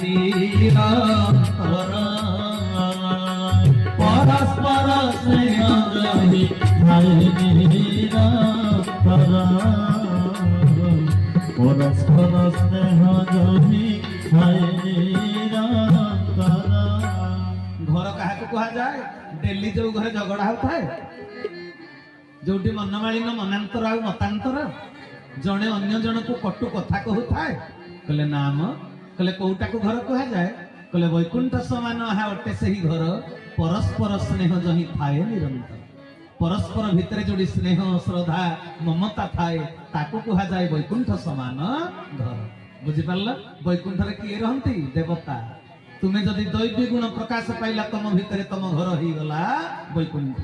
निरंतर परस्पर स्नेह जहि ठाए निरंतर परस्पर स्नेह जहि ठाए निरंतर। घर क्या कह जाए डेली जो घर झगड़ा होता है जो मनमालिन मनांतर आ मतांतर जड़े अन्य जन को कटु कथा कहूए कहले नाम कहले कौटा को घर कह जाए कहले वैकुंठ समान अटे से ही घर परस्पर स्नेह जही थाए निरंतर परस्पर भितर जोड़ी स्नेह श्रद्धा ममता थाए ताकू कह जाए वैकुंठ समान घर। बुझिपार वैकुंठ किए रहती देवता तुम्हें जदि दैवी गुण प्रकाश पाइला तुम भितर तुम घर हो गला वैकुंठ।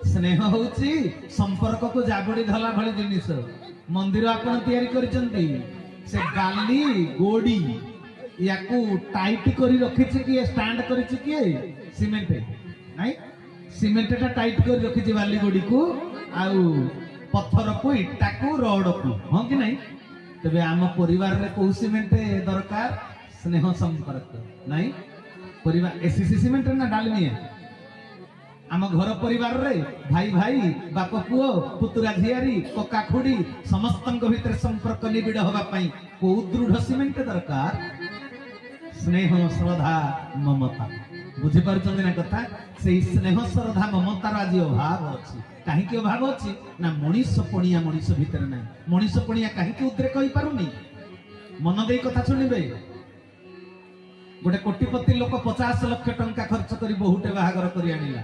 स्नेह होउची संपर्क को जागुड़ी धला भली जिनिस मंदिर आपण तैयारी करिसंती से गाली गोड़ी याकू टाइट करी रखिछि कि स्टैंड करिछि कि सीमेंट नाही सीमेंट टा टाइट करी रखिछि बाली गोड़ी को आउ पत्थर को इटा को रड को हां कि नाही। तबे आम परिवार रे को सीमेंट दरकार स्नेह संपर्क नाही परिवार एसीसी सीमेंट ना डालमिया आम घर परिवार रे भाई भाई बाप पुओ पुतुरा झियारी कका खुड़ी समस्त भीतर संपर्क निबिड़ होगा को दृढ़ सीमेंट दरकार स्नेह श्रद्धा ममता। बुझीपार ना कथा से स्नेह श्रद्धा ममतार आज अभाव अच्छी कहीं अभाव अच्छी ना मनीष पणिया मनीष भितर ना मनीष पणिया कहीं उद्रेक हो पारुनी मन दे कथा शुणिबे गोटे कोटिपति लोक 50 लाख टंका खर्च कर बहुटे बाहागर कर आनिला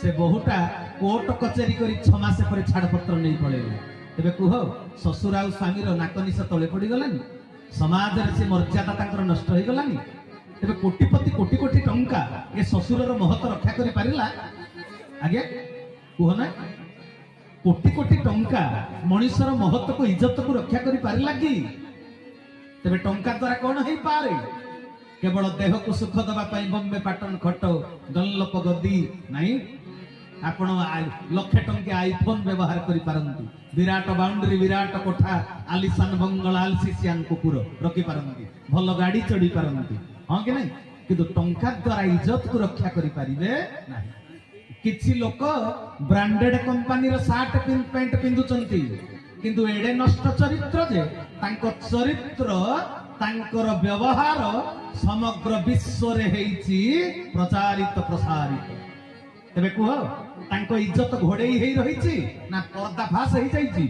से बहुटा कोर्ट कचेरी करी 6 मास पर छाड़पत्र नहीं पड़ेगा तेरे कह शशुर आ स्वामी नाकनिशा तले पड़गलानी समाज से मर्यादा तांकर नष्ट हो गलानी तेरे कोटिपति कोटी कोटी टंका ये शशुर महत्व रक्षा कर पारिला आगे कह ना कोटी कोटी टंका मनुष्यर महत्व को इज्जत को रक्षा कर पारिला कि तेरे टंका द्वारा कौन हो पारे केवल देह को सुख दबा बम्बे पाटन खट गल्लप गदी नहीं आपण लक्षे टंके आईफोन व्यवहार करि पारंती विराट बाउंड्री विराट कोठा आलिशान बंगला आलसीसियान कुकुर रखी पारंती भल गाड़ी चढ़ी पारंती हाँ कि नहीं किंतु टंका द्वारा इज्जत को रक्षा करि पारिबे नाही। किछि लोक ब्रांडेड कंपनी रो शर्ट पैंट पिंधुचंती किंतु एडे नष्ट चरित्र जे तांको चरित्र तांकर व्यवहार समग्र विश्व रे हेछि प्रचारित प्रसारित। तेबे कह तांको इज्जत घोड़ेई हेई रहिछि ना पर्दाफाश हेई जाइछि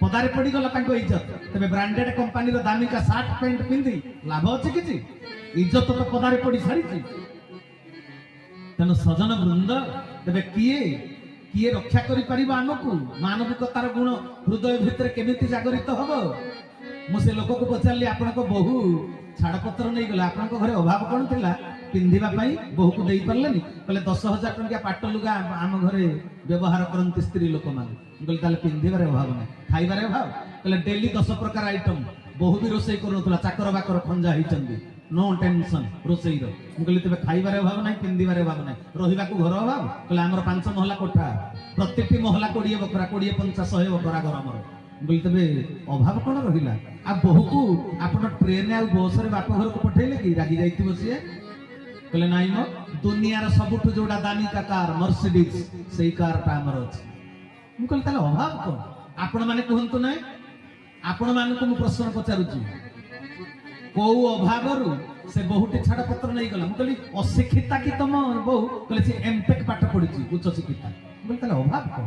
पदारे पड़ी गला तांको इज्जत। तेबे ब्रांडेड कंपनी रो दामिका शर्ट पैंट पिंधि लाभ अछि किछि इज्जत तो पदारे पड़ी सारिछि। तेनु सजन वृंद तेबे किए रक्षा करि परिबा आमकु मानविकतार गुण हृदय भितर केमिति जागरित हबो। मु से लोक को पचारली आपण को बहु छाड़पत्र नहीं गला आपण को घरे अभाव कौन थिला पिंधिबा पई बहु को देई परलेनी कहले 10,000 टंका पाट लुगा आम घरे व्यवहार करंती स्त्री लोक माने कहले ताले पिंधिबारे अभाव नै खाइबारे अभाव कहले डेली 10 प्रकार आइटम बहु भी रोसई करनतला चाकर बाकर खंजा हिचंदी नो टेंशन रोसई रो कहले तबे खाइबारे अभाव नै पिंधिबारे अभाव नै रहिबा को घर अभाव कहले हमर 5 महला कोठा प्रत्येकटी महला 20 बकरा 20 50 100 बकरा घर हमर बोली तबे अभाव कौन रहिला आ बहु को आपण ट्रेन आ बस रे बाप घर को पठेले कि रागी जाइतिबो सिए कहले नाई मो दुनियार सबुठ जोड़ा दामी का कार मर्सिडीज सेही कार ता हमर अछि मु कहले ताले अभाव कोन आपण माने कहंतु नै आपण माने को मु प्रश्न पचारुची को अभाव रु से बहुटे छाड़ पत्र नहीं गला मु कहली अशिक्षिता कि तम बहु कहले से एमटेक पाठ पढिची उच्च शिक्षिता मु कहले ताले अभाव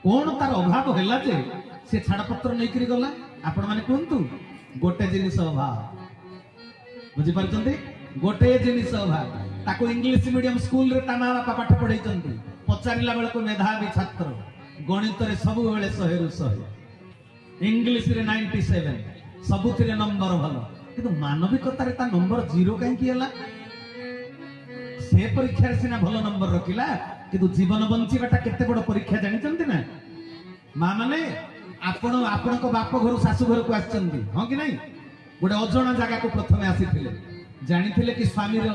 कोन तार अभाव हैला जे से छाड़पत्र नहीं करी गला आपण माने कहंतु गोटे जिनिस अभाव बुझी पारछंती गोटे जिनिस अभाव ताको इंग्लिश मीडियम स्कूल रे ता मां बापा पाठ पढैचंती पचारिला बेल को मेधावी छात्र गणित रे सब बेले 100 रु 100 इंग्लिश रे 97 सबुथिरे नंबर भलो किंतु मानविकता रे ता नंबर 0 काहे की हला से परीक्षा रे सिना भलो नंबर रखिला किंतु जीवन बंचीबाटा केते बड़ परीक्षा जानिचंती ना मां माने आपण को बाप घर सासू घर को आछंती हां कि नहीं गोटे अजणा जगह को प्रथमे आसीथिले जानिथिले कि स्वामी रो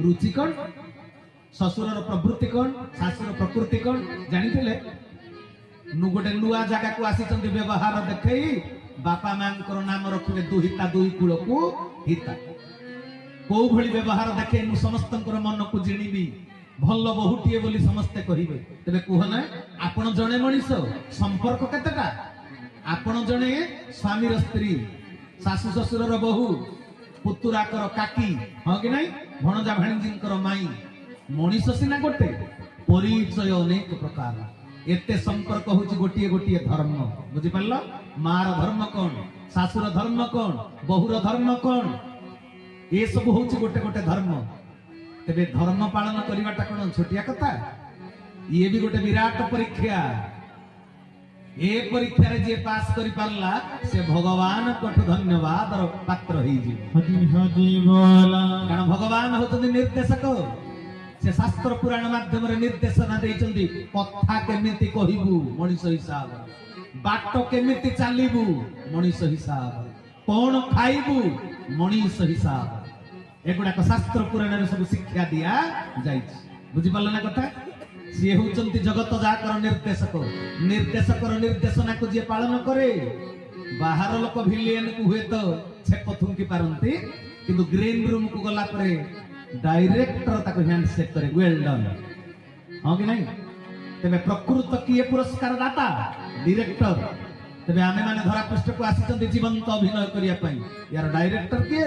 रुचि कोन ससुर रो प्रवृत्ति कोन सासुर रो प्रकृति कोन जानिथिले नु गोटे नुआ जगह को आसीचंती व्यवहार देखई बापा मांकर नाम रखिबे दुहिता दुई कूल को हिता को भली व्यवहार देखे मु समस्त मन को जिणीबी भल बहुटीए बोली समस्ते कहिबे तबे कुह ना आपण जणे मनीष संपर्क केतेटा आपण जणे स्वामी रो स्त्री सासु ससुर रो बहु पुतुरा कर काकी हां कि नहीं भणजा भाणीजींकर माई मनीष सिना गोटे परिचय अनेक प्रकार एते संपर्क होची गोटिए गोटिए धर्म बुझि पल्लो मार धर्म कोन सासुर धर्म कोन बहुर धर्म कोन ये सब होची गोटे गोटे धर्म तेबे धर्म पालन करिवाटा कोन छोटिया कथा ये भी गोटे विराट परीक्षा ए परीक्षा रे जे पास करि पारला से भगवान कठु धन्यवाद और पात्र होई जी हरि हरि बोला कारण भगवान होतनि निर्देशक से शास्त्र पुराण माध्यम रे निर्देशना देइचंदी कथा केमिति कहिबू मनीष हिसाब बाट केमिति चालिबू मनीष हिसाब कोन खाइबू मनीष हिसाब एगुडा को शास्त्र पुराण रे सब शिक्षा दिया जाइछ बुझि पारला ना कथा सी होचंती जगत जाकर निर्देशक निर्देशकर निर्देशना को जे पालन करे बाहर लोक विलेन को हुए तो छेप थुंकी पारंती किंतु ग्रीन रूम को गला परे डायरेक्टर ताको हैंडशेक करे वेल डन हां कि नहीं तबे प्रकृत किए पुरस्कार दाता डायरेक्टर तबे आमे माने धरा पृष्ठ को आसीचंती जीवंत अभिनय करिया पई यार डायरेक्टर के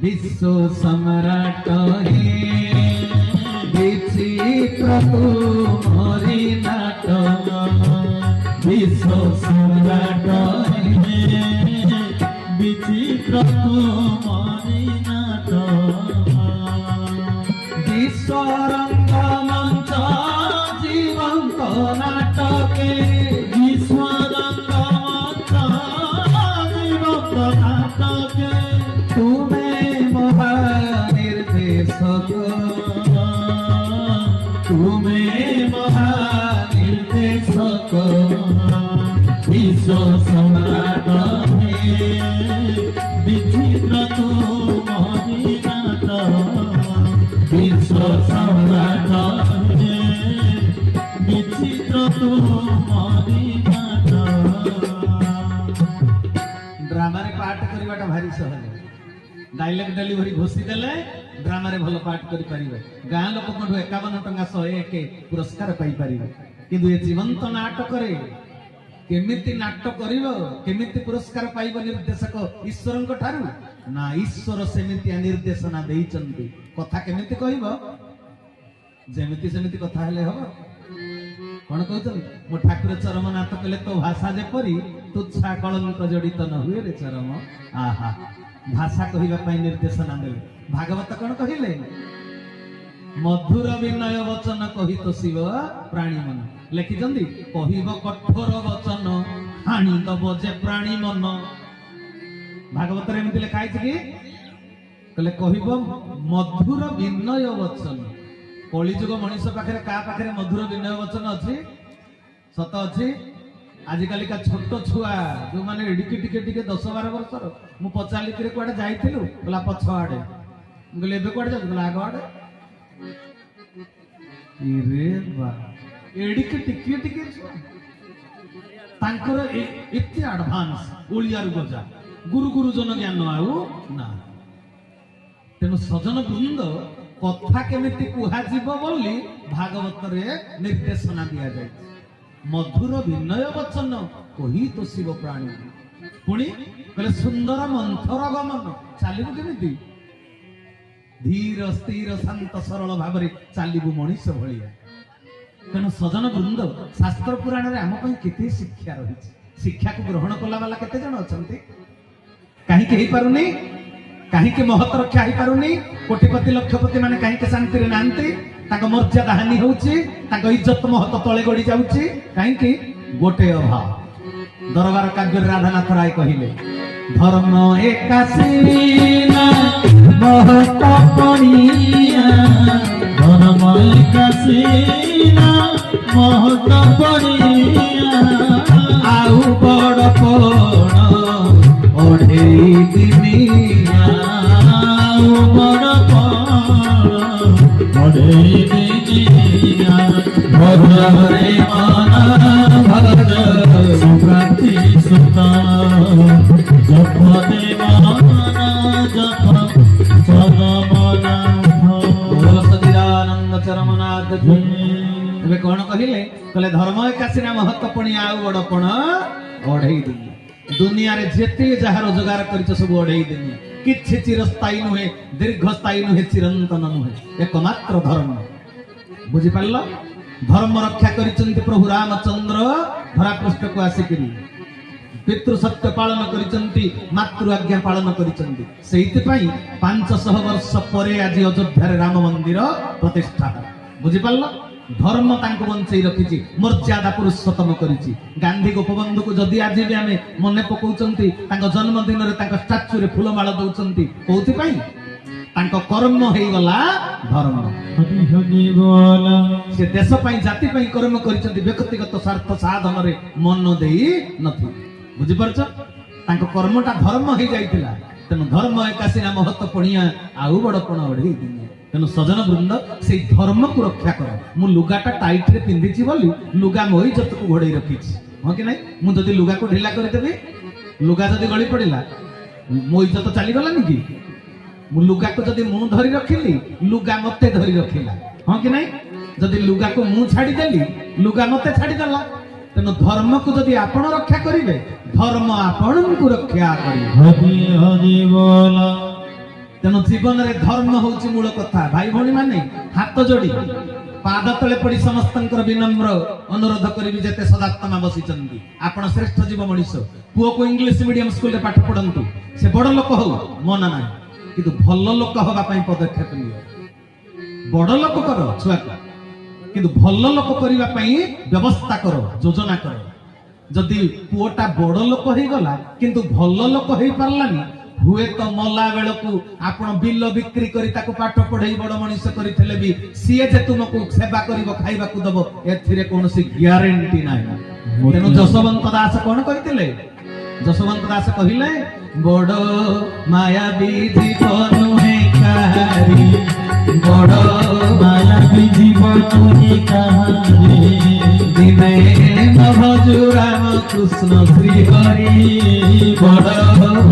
विश्व सम्राट हे विचित्र तुम्हारी नाटक विश्व सम्राट हे विचित्र तुम्हारी नाटक विश्वरंग मंच जीवंत नाटके विश्वरंग मंच जीवंत नाटके तुम्हें महानिर्देशक तुम्हें महानिर्देशक विश्व सम्राट हे विचित्र तुम्हारी नाटक विश्व सम्राट हे विचित्र तुम्हारी नाटक ड्रामा रे पाठ करिवाटा भारी सहज डायलॉग डेलीवरी घोषी देले ड्रामा रे भलो पाठ करि परिबे गां लोक कोठो 51 टंका 101 पुरस्कार पाई परिबे किंतु ए जीवंत नाटक रे केमिति नाटक करिवो केमिति पुरस्कार पाइबो निर्देशक ईश्वरंक ठारू ना ईश्वर सेमिति निर्देशना देइचंती कथा केमिति कहिबो जेमिति सेमिति कथा हेले हो कोन कहउछन मो ठाकुर चरम नाथ कले तो भाषा जे परी तुच्छा कलंक जडित न हुए रे चरम आहा भाषा कहिबा पई निर्देशना देले भागवत कोन कहिले मधुर विनय वचन कहि तो शिव प्राणी मन लेखि जंदी कहिबो कठोर वचन हानि दबो जे प्राणी मन भागवत रे एमति लिखा है कि कले कहिबो मधुर विनय वचन कलिजुग मनीष पाखरे का पाखरे मधुर विनय वचन अछि सत अछि आजिकाली का छोट छुआ जो माने एडिके टिके टिके 10-12 वर्षर मु पचाली करे कोडे जाइथिलु बोला पछ आडे गले बे कोडे जाउ बोला आगो आडे इरे बा एडिके टिके टिके तांकर एते एडवांस ओलियार गजा गुरु गुरु जन ज्ञान आउ ना तेनु सजन वृंद कथा केमिति कुहा जीव बोली भागवत रे निर्देशना दिया जाय मधुर विनय वचन कही तो शिव प्राणी पुणी कहले सुंदर मंथर गमन चालिबु केमिति धीर स्थिर शांत सरल भाव रे चालिबु मनीष भलिया तेणु सजन वृंद शास्त्र पुराण रे आम पई केते शिक्षा रही शिक्षा को ग्रहण कला वाला केते जण अछंती काहे के ही पारुनी काहे के महत रक्षा ही पारुनी कोटिपति लक्षपति माने काहे के शांति रे नांती ताको मर्यादा हानि होउची ताको इज्जत महत तळे गडी जाउची काहे कि गोटे अभाव दरबार काव्य राधानाथ राय कहिले धर्म एकासीना महत पणिया धर्म एकासीना महत पणिया आउ बड़ कोण ओढेई दिनिया आउ बड़ कोण ओढेई दिनिया भद्र रे मन भद्र सुप्राति सुता ଦେଖି ଏବେ କଣ କହିଲେ କହିଲେ ଧର୍ମ ଏକା ସିନା ମହତ୍ଵ ପୁଣି ଆଉ ବଡ କଣ ଅଢେଇ ଦୁନିଆ ଦୁନିଆରେ ଯେତେ ଯାହା ରୋଜଗାର କରିଛ ସବୁ ଅଢେଇ ଦୁନିଆ କିଛି ଚିରସ୍ଥାୟୀ ନୁହେଁ ଦୀର୍ଘସ୍ଥାୟୀ ନୁହେଁ ଚିରନ୍ତନ ନୁହେଁ ଏକମାତ୍ର ଧର୍ମ ବୁଝିପାରିଲ ଧର୍ମ ରକ୍ଷା କରିଛନ୍ତି ପ୍ରଭୁ ରାମଚନ୍ଦ୍ର ଧରାପୃଷ୍ଠକୁ ଆସିକିରି ପିତୃ ସତ୍ୟ ପାଳନ କରିଛନ୍ତି ମାତୃ ଆଜ୍ଞା ପାଳନ କରିଛନ୍ତି ସେଇଥିପାଇଁ 500 ବର୍ଷ ପରେ ଆଜି ଅଯୋଧ୍ୟାରେ ରାମ ମନ୍ଦିର ପ୍ରତିଷ୍ଠା ବୁଝିପାରିଲ ଧର୍ମ ତାଙ୍କୁ ବଞ୍ଚେଇ ରଖିଛି ମର୍ଯ୍ୟାଦା ପୁରୁଷୋତ୍ତମ କରିଛି ଗାନ୍ଧୀ ଗୋପବନ୍ଧୁକୁ ଯଦି ଆଜି ବି ଆମେ ମନେ ପକାଉଛନ୍ତି ତାଙ୍କ ଜନ୍ମଦିନରେ ତାଙ୍କ ଷ୍ଟାଚ୍ୟୁରେ ଫୁଲମାଳ ଦଉଛନ୍ତି କୋଉଥିପାଇଁ ତାଙ୍କ କର୍ମ ହେଇଗଲା ଧର୍ମ ସେ ଦେଶ ପାଇଁ ଜାତି ପାଇଁ କର୍ମ କରିଛନ୍ତି ବ୍ୟକ୍ତିଗତ ସ୍ୱାର୍ଥ ସାଧନରେ ମନ ଦେଇ ନଥିଲେ ବୁଝିପାରୁଛ ତାଙ୍କ କର୍ମଟା ଧର୍ମ ହେଇଯାଇଥିଲା ତେଣୁ ଧର୍ମ ଏକା ସିନା ମହତ୍ଵ ପଣିଆ ଆଉ ବଡ ପଣ ଅଢେଇ ଦୁନିଆ ତେଣୁ ସଜନ ବୃନ୍ଦ ସେଇ ଧର୍ମକୁ ରକ୍ଷା କର ମୁଁ ଲୁଗାଟା ଟାଇଟରେ ପିନ୍ଧିଛି ବୋଲି ଲୁଗା ମୋ ଇଜ୍ଜତକୁ ଘୋଡେଇ ରଖିଛି ହଁ କି ନାଇଁ ମୁଁ ଯଦି ଲୁଗାକୁ ଢିଲା କରିଦେବି ଲୁଗା ଯଦି ଗଳି ପଡିଲା ମୋ ଇଜ୍ଜତ ଚାଲିଗଲାନି କି ମୁଁ ଲୁଗାକୁ ଯଦି ମୁଁ ଧରି ରଖିଲି ଲୁଗା ମତେ ଧରି ରଖିଲା ହଁ କି ନାଇଁ ଯଦି ଲୁଗାକୁ ମୁଁ ଛାଡିଦେଲି ଲୁଗା ମତେ ଛାଡିଦେଲା ତେଣୁ ଧର୍ମକୁ ଯଦି ଆପଣ ରକ୍ଷା କରିବେ ଧର୍ମ ଆପଣଙ୍କୁ ରକ୍ଷା କରିବେ ତେଣୁ ଜୀବନରେ ଧର୍ମ ହଉଛି ମୂଳ କଥା ଭାଇ ଭଉଣୀ ମାନେ ହାତ ଯୋଡି ପାଦ ତଳେ ପଡି ସମସ୍ତଙ୍କର ବିନମ୍ର ଅନୁରୋଧ କରିବି ଯେତେ ସଦାତ୍ମା ବସିଛନ୍ତି ଆପଣ ଶ୍ରେଷ୍ଠ ଜୀବ ମଣିଷ ପୁଅକୁ ଇଂଲିଶ ମିଡିୟମ ସ୍କୁଲରେ ପାଠ ପଢନ୍ତୁ ସେ ବଡ ଲୋକ ହଉ ମନା ନାହିଁ କିନ୍ତୁ ଭଲ ଲୋକ ହବା ପାଇଁ ପଦକ୍ଷେପ ନିଅ ବଡ ଲୋକ କର ଛୁଆକୁ କିନ୍ତୁ ଭଲ ଲୋକ କରିବା ପାଇଁ ବ୍ୟବସ୍ଥା କର ଯୋଜନା କର ଯଦି ପୁଅଟା ବଡ ଲୋକ ହେଇଗଲା କିନ୍ତୁ ଭଲ ଲୋକ ହେଇପାରିଲାନି ହୁଏତ ମଲା ବେଳକୁ ଆପଣ ବିଲ ବିକ୍ରି କରି ତାକୁ ପାଠ ପଢେଇ ବଡ ମଣିଷ କରିଥିଲେ ବି ସିଏ ଯେ ତୁମକୁ ସେବା କରିବ ଖାଇବାକୁ ଦବ ଏଥିରେ କୌଣସି ଗ୍ୟାରେଣ୍ଟି ନାହିଁ ତେଣୁ ଯଶୋବନ୍ତ ଦାସ କଣ କହିଥିଲେ ଯଶୋବନ୍ତ ଦାସ କହିଲେ ବଡ ମାୟାବୀ ଜୀବନ ନୁହେଁ କାହାରି ବଡ ମାୟାବୀ ଜୀବନ ନୁହେଁ କାହାରି ଦିନେ ଭଜୁ ରାମ କୃଷ୍ଣ ଶ୍ରୀ ହରି ବଡ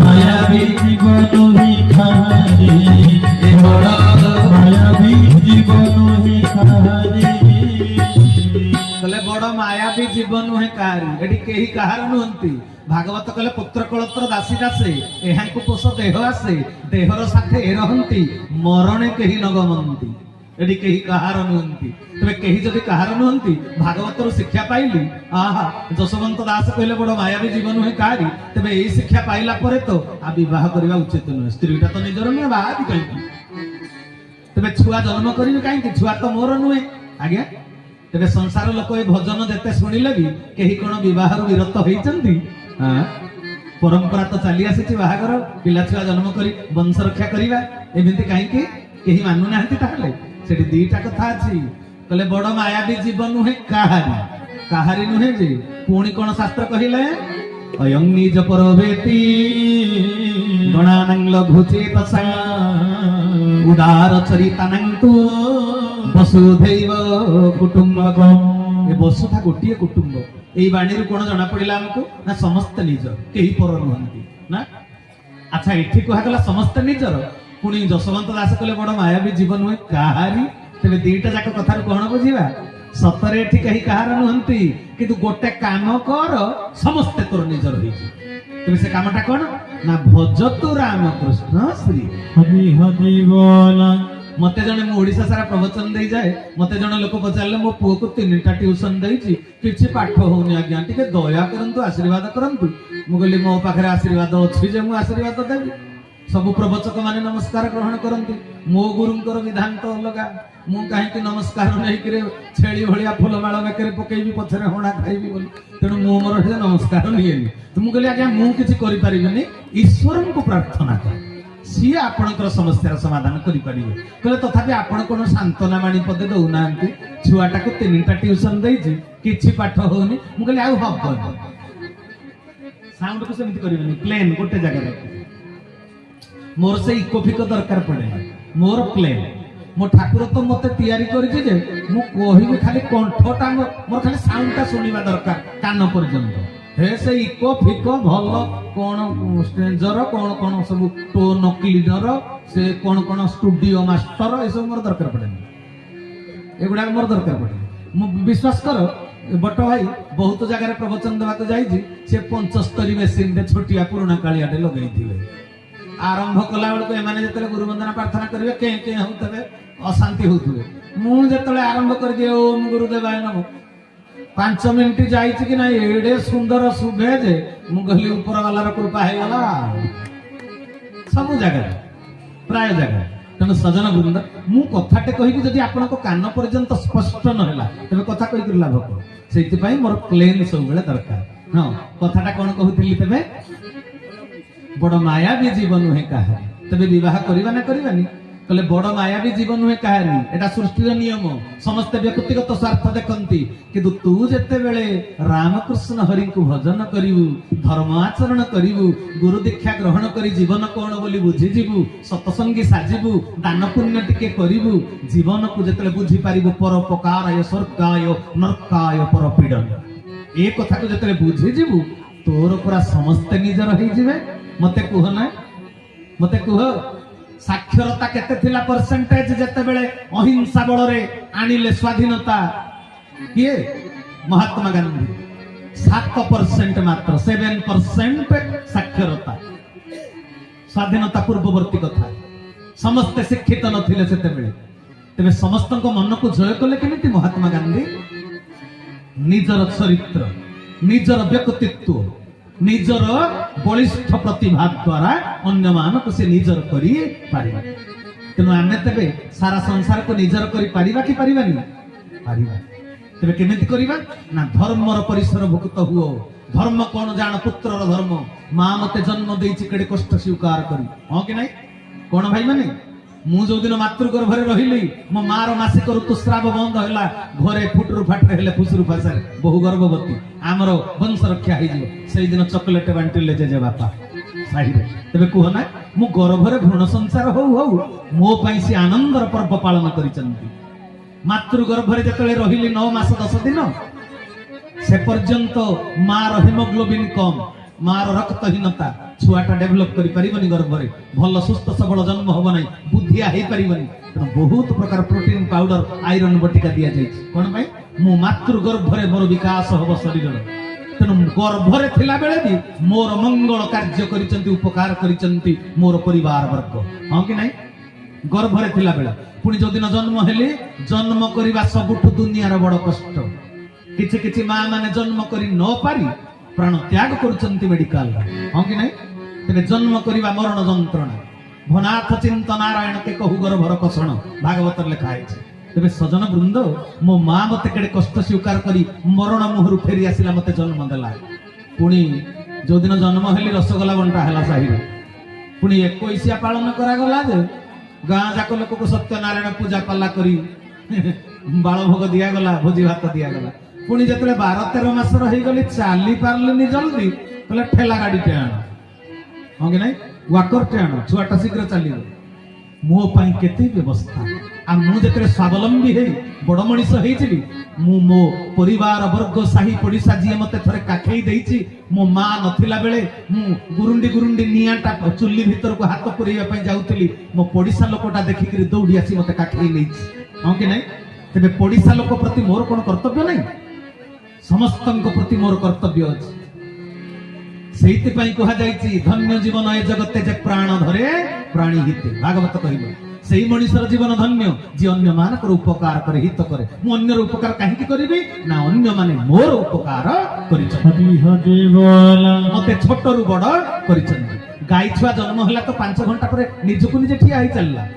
ମାୟାବୀ ଜୀବନ ନୁହେଁ କାହାରି ବଡ ମାୟାବୀ ଜୀବନ ନୁହେଁ କାହାରି କହିଲେ ବଡ ମାୟାବୀ ଜୀବନ ନୁହେଁ କାହାରି ଏଠି କେହି କାହାର ନୁହନ୍ତି ଭାଗବତ କହିଲେ ପୁତ୍ର କଳତ୍ର ଦାସୀ ଦାସେ ଏହାଙ୍କୁ ପୋଷ ଦେହ ଆସେ ଦେହର ସାଥେ ଏ ରହନ୍ତି ମରଣେ କେହି ନ ଗମନ୍ତି ଏଠି କେହି କାହାର ନୁହନ୍ତି ତେବେ କେହି ଯଦି କାହାର ନୁହନ୍ତି ଭାଗବତରୁ ଶିକ୍ଷା ପାଇଲି ଆହା ଯଶୋବନ୍ତ ଦାସ କହିଲେ ବଡ ମାୟାବୀ ଜୀବନ ନୁହେଁ କାହାରି ତେବେ ଏଇ ଶିକ୍ଷା ପାଇଲା ପରେ ତ ଆଉ ବିବାହ କରିବା ଉଚିତ ନୁହେଁ ସ୍ତ୍ରୀଟା ତ ନିଜର ନୁହେଁ ବାହା ବି କାହିଁକି ତେବେ ଛୁଆ ଜନ୍ମ କରିବି କାହିଁକି ଛୁଆ ତ ମୋର ନୁହେଁ ଆଜ୍ଞା ତେବେ ସଂସାର ଲୋକ ଏ ଭଜନ ଯେତେ ଶୁଣିଲେ ବି କେହି କଣ ବିବାହରୁ ବିରତ ହେଇଛନ୍ତି ପରମ୍ପରା ତ ଚାଲି ଆସିଛି ବାହାଘର ପିଲା ଛୁଆ ଜନ୍ମ କରି ବଂଶ ରକ୍ଷା କରିବା ଏମିତି କାହିଁକି କେହି ମାନୁନାହାନ୍ତି ତାହେଲେ ସେଠି ଦିଟା କଥା ଅଛି କହିଲେ ବଡ ମାୟାବୀ ଜୀବନ ନୁହେଁ କାହାରି କାହାରି ନୁହେଁ ଯେ ପୁଣି କଣ ଶାସ୍ତ୍ର କହିଲେ ଅୟଂ ନିଜ ପରବେତି ଗଣାନଂ ଲଘୁଚେତସା ଉଦାର ଚରିତାନନ୍ତୁ ବସୁଧୈବ କୁଟୁମ୍ବକମ୍ ଏ ବସୁଧା ଗୋଟିଏ କୁଟୁମ୍ବ ଏଇ ବାଣୀରୁ କଣ ଜଣା ପଡିଲା ଆମକୁ ନା ସମସ୍ତେ ନିଜ କେହି ପର ନୁହନ୍ତି ନା ଆଚ୍ଛା ଏଠି କୁହାଗଲା ସମସ୍ତେ ନିଜର ପୁଣି ଯଶୋବନ୍ତ ଦାସ କହିଲେ ବଡ ମାୟାବୀ ଜୀବନ ନୁହେଁ କାହାରି ତେବେ ଦିଟା ଯାକ କଥାରୁ କଣ ବୁଝିବା ସତରେ ଏଠି କେହି କାହାର ନୁହନ୍ତି କିନ୍ତୁ ଗୋଟେ କାମ କର ସମସ୍ତେ ତୋର ନିଜର ହେଇଛି ତେବେ ସେ କାମଟା କଣ ନା ଭଜତୁ ରାମକୃଷ୍ଣ ଶ୍ରୀ ହରି ହରି ବୋଲ ମତେ ଜଣେ ମୁଁ ଓଡିଶା ସାରା ପ୍ରବଚନ ଦେଇଯାଏ ମତେ ଜଣେ ଲୋକ ପଚାରିଲେ ମୋ ପୁଅକୁ 3ଟା ଟ୍ୟୁସନ ଦେଇଛି କିଛି ପାଠ ହଉନି ଆଜ୍ଞା ଟିକେ ଦୟା କରନ୍ତୁ ଆଶୀର୍ବାଦ କରନ୍ତୁ ମୁଁ କହିଲି ମୋ ପାଖରେ ଆଶୀର୍ବାଦ ଅଛି ଯେ ମୁଁ ଆଶୀର୍ବାଦ ଦେବି ସବୁ ପ୍ରବଚକ ମାନେ ନମସ୍କାର ଗ୍ରହଣ କରନ୍ତି ମୋ ଗୁରୁଙ୍କର ବିଧାନ ତ ଅଲଗା ମୁଁ କାହିଁକି ନମସ୍କାର ନେଇକିରି ଛେଳି ଭଳିଆ ଫୁଲମାଳ ବେକରେ ପକେଇବି ପଛରେ ହଣା ଖାଇବି ବୋଲି ତେଣୁ ମୁଁ ମୋର ନମସ୍କାର ନିଏନି ତ ମୁଁ କହିଲି ଆଜ୍ଞା ମୁଁ କିଛି କରିପାରିବିନି ଈଶ୍ୱରଙ୍କୁ ପ୍ରାର୍ଥନା କର ସିଏ ଆପଣଙ୍କର ସମସ୍ୟାର ସମାଧାନ କରିପାରିବେ କହିଲେ ତଥାପି ଆପଣ କଣ ସାନ୍ତ୍ୱନା ବାଣୀ ପଦେ ଦଉନାହାନ୍ତି ଛୁଆଟାକୁ 3ଟା ଟ୍ୟୁସନ ଦେଇଛି କିଛି ପାଠ ହଉନି ମୁଁ କହିଲି ଆଉ ହବନି ସାଉଣ୍ଡକୁ ସେମିତି କରିବେନି ପ୍ଲେନ୍ ଗୋଟେ ଜାଗାରେ ମୋର ସେ ଇକୋଫିକ ଦରକାର ପଡେ ମୋର ପ୍ଲେନ୍ ମୋ ଠାକୁର ତ ମତେ ତିଆରି କରିଛି ଯେ ମୁଁ କହିବି ଖାଲି କଣ୍ଠଟା ମୋର ଖାଲି ସାଉଣ୍ଡଟା ଶୁଣିବା ଦରକାର କାନ ପର୍ଯ୍ୟନ୍ତ हे से इको फिको भल कौन स्ट्रेंजर कौन कौन सब टोन क्लीनर से कौन कौन स्टूडियो मास्टर ये सब मोर दरकार पड़े एगुड़ा मोर दरकार पड़े मु विश्वास कर बट भाई बहुत जगह प्रवचन देवाक जाइए से 75 मेसीन छोटिया पुराणा कालियाटे लगे आरंभ कला बेलू एम जो गुरु वंदना प्रार्थना करेंगे के होते अशांति होते मुझे आरंभ कर दिए ओम गुरुदेवाय नमः 5 मिनिट जाइए कि ना एडे सुंदर शुभे जे मुझे ऊपर वालार कृपा होगा सब जगह प्राय जगह तेणु सजन वृंद मु कथाटे कहि जदि आपन कान पर्यंत स्पष्ट नहला तबे कथा कहि कर लाभ को सेति पई मोर प्लेन सब बेले दरकार हां कथाटा कोन कहउतिली तबे बड़ माया भी जीवन नुहे कहानी तबे विवाह करबा ना करबानी कहले बड़ माया भी जीवन नुहे कहानी एटा सृष्टिर नियम समस्त व्यक्तिगत स्वार्थ देखंती किंतु तू जेते बेले रामकृष्ण हरि को भजन करिवु धर्माचरण करिवु गुरु दीक्षा ग्रहण करी जीवन कोन बोली बुझी जीवु सतसंगी साजिबु दान पुण्य टिके करिवु जीवन को जेते बुझी पारिबु परोपकाराय स्वर्गाय नरकाय परपीडन ए कथा को जेते बुझी जीवु तोर पूरा समस्त निजर होई जिवे मते कुह ना मते कुह साक्षरता केते थिला परसेंटेज जेते बेले अहिंसा बल रे आनिले स्वाधीनता किए महात्मा गांधी 7% मात्र 7% साक्षरता स्वाधीनता पूर्ववर्ती कथा समस्त शिक्षित नथिले सेते बेले तबे समस्त मन को जय कले केमिति महात्मा गांधी निजर चरित्र निजर व्यक्तित्व निजर बलिष्ठ प्रतिभा द्वारा अन्य मानक से निजर करी पारिबा तेणु आमे तबे सारा संसार को निजर करी पारिबा कि पारिबानी पारिबा तबे केमिति करिबा ना धर्मर परिसर भुक्त हुओ धर्म कोन जान पुत्रर धर्म मां मते जन्म देइछि केडे कष्ट स्वीकार करी हां कि नाही कोन भाई माने मु जो दिन मातृ गर्भरे रहिली मो मार मासिक ऋतुस्राव बंद होला घरे फुटरु फाटरे हेले फुसरु फासरे बहु गर्भवती आमर वंश रक्षा हे जिवो सेई दिन चॉकलेट बांटिले जे बापा साही रे तबे कुह ना मु गर्भरे भ्रूण संसार हो मो पई से आनंदर पर्व पालन करिसंती मातृ गर्भरे जतले रहिली 9 मास 10 दिन से पर्यंत मार हिमोग्लोबिन कम मार रक्तहीनता छुआटा डेभलप करि परिबनी गर्भरे भल सुस्थ सबल जन्म होब नै बुद्धिया हे परिबनी तेणु बहुत प्रकार प्रोटीन पाउडर आयरन बटिका दिया जाय कोन भाई मु मातृ गर्भरे मोर विकास होब शरीर तेणु गर्भरे थिला बेले भी मोर मंगल कार्य करिसंती उपकार करिसंती मोर परिवार वर्ग हां कि नै गर्भरे थिला बेले पुनी जो दिन जन्म हेली जन्म करिबा सबुठ दुनियार बड़ कष्ट किछि किछि मां माने जन्म करि न पारी प्राण त्याग करुचंती मेडिकल हां कि नहीं तेरे जन्म करिबा मरण जंत्रणा भनाथ चिंत नारायण के कहू गर्भर कषण भागवत लिखा है तेरे सजन वृंद मो मां मते केडे कष्ट स्वीकार करी मरण मुहरु फेरी आसिला मते जन्म देला पुनी जो दिन जन्म हेली रसगोला बंटा हला साही पुनी 21 पालन करा गला जे गां जाक लोक को सत्यनारायण पूजा पाला करी बाल भोग दिया गला भोजी भात दिया गला पुणी जिते 12-13 मास रही गली चली पार्ली जल्दी बोले ठेला गाड़ी टे आण हाँ कि नहीं वाकर टे आण छुआटा शीघ्र चलो मो पाई केते व्यवस्था आ मु जेते स्वावलंबी हे बड़ मनीष हेछि मु मो परिवार वर्ग साही पड़िसा जी मते थरे काखई देइछि मो मां नथिला बेले मु गुरुंडी गुरुंडी नियाटा चुल्ली भीतर को हाथ पुरैया पई जाउतली मो पड़िसा लोकटा देखि करी दौड़ी आसी मते काखई लेछि हाँ कि नहीं तबे पड़िसा लोक प्रति मोर कोन कर्तव्य नहीं समस्त प्रति मोर कर्तव्य अच्छी कह धन्य जीवन ए जगते जे प्राण धरे प्राणी हिते भागवत कह से मनीषर जीवन धन्य जी अन्य मानकर उपकार करे हित करे मु अन्यर उपकार कहीं करी ना अन्य माने मोर उपकार मते छोटरू बड़ कर गाई छुआ जन्म है तो 5 घंटा पर निजको निजे ठिया ही चलला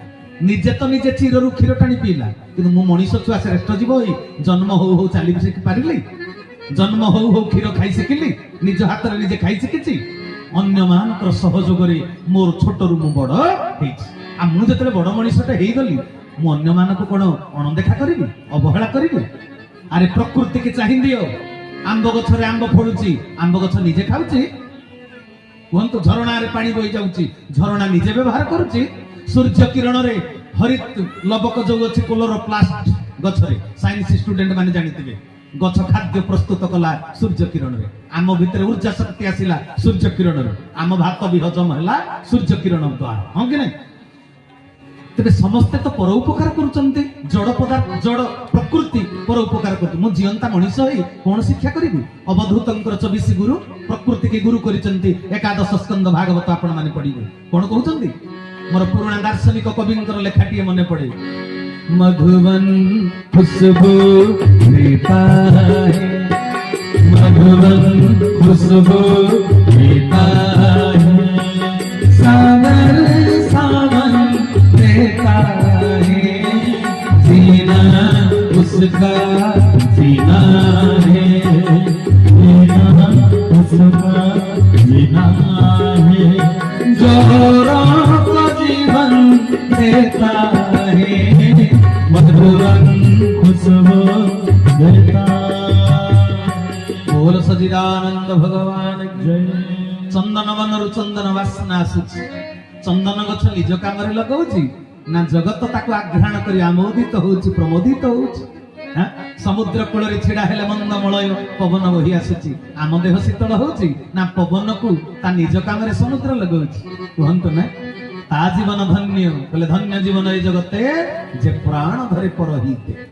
निजे तो निजे चीररू क्षीर टाणी पीला कि मु मनीष छुआ श्रेष्ठ जीव जन्म हो चली शिखी पारिली जन्म हो क्षीर खाई शिखिली निज हाथ में निजे खाई शिखी अन्य मान सहयोग मोर छोटरू मु बड़ मुझे बड़ मनीषटे हो गली मुझे मान को कौन अणदेखा करी अवहेला करी अरे प्रकृति की चाह दियो आंब गछरे आंब फड़ुची आंब गछ निजे खाऊची कहतु झरणा पानी बही जाऊँगी झरणा निजे व्यवहार करुच्ची सूर्य किरण रे हरित लबक जो अच्छी क्लोरोप्लास्ट गछरे साइंस स्टूडेंट माने जानिथिबे गछ खाद्य प्रस्तुत कला सूर्य किरण रे आम भितर ऊर्जा शक्ति आसिला सूर्य किरण रे आम भात भी हजम हैला सूर्य किरण द्वारा हाँ कि नहीं तेरे समस्ते तो पर उपकार करुचंती जड़ पदार्थ जड़ प्रकृति पर उपकार करती मु जीवंता मनीष होई कौन शिक्षा करी अवधूतंकर 24 गुरु प्रकृति के गुरु करिचंती एकादश स्कंद भागवत आपण माने पढ़िबे कौन कहउचंती मोर पुराना दार्शनिक कविंकर लेखाटी मने पड़े मधुवन खुशबू देता है मधुवन खुशबू देता है सागर सावन देता है जीना उसका जीना है जीना उसका जीना है जोरों को जीवन देता है मधुवन खुशबू देता बोल सच्चिदानंद भगवान की जय। चंदन वनरु चंदन वासना आसुची चंदन गछ निज काम लगाउची ना जगत ताको आघ्राण करी आमोदित होउची प्रमोदित होउची समुद्र कूल रे छिड़ा हेले मंद मलय पवन बही आसुची आम देह शीतल होउची ना पवन को ता निज काम रे समुद्र लगाउची कहंतु ना ता जीवन धन्य कहले धन्य जीवन ए जगते जे प्राण धरे परहिते।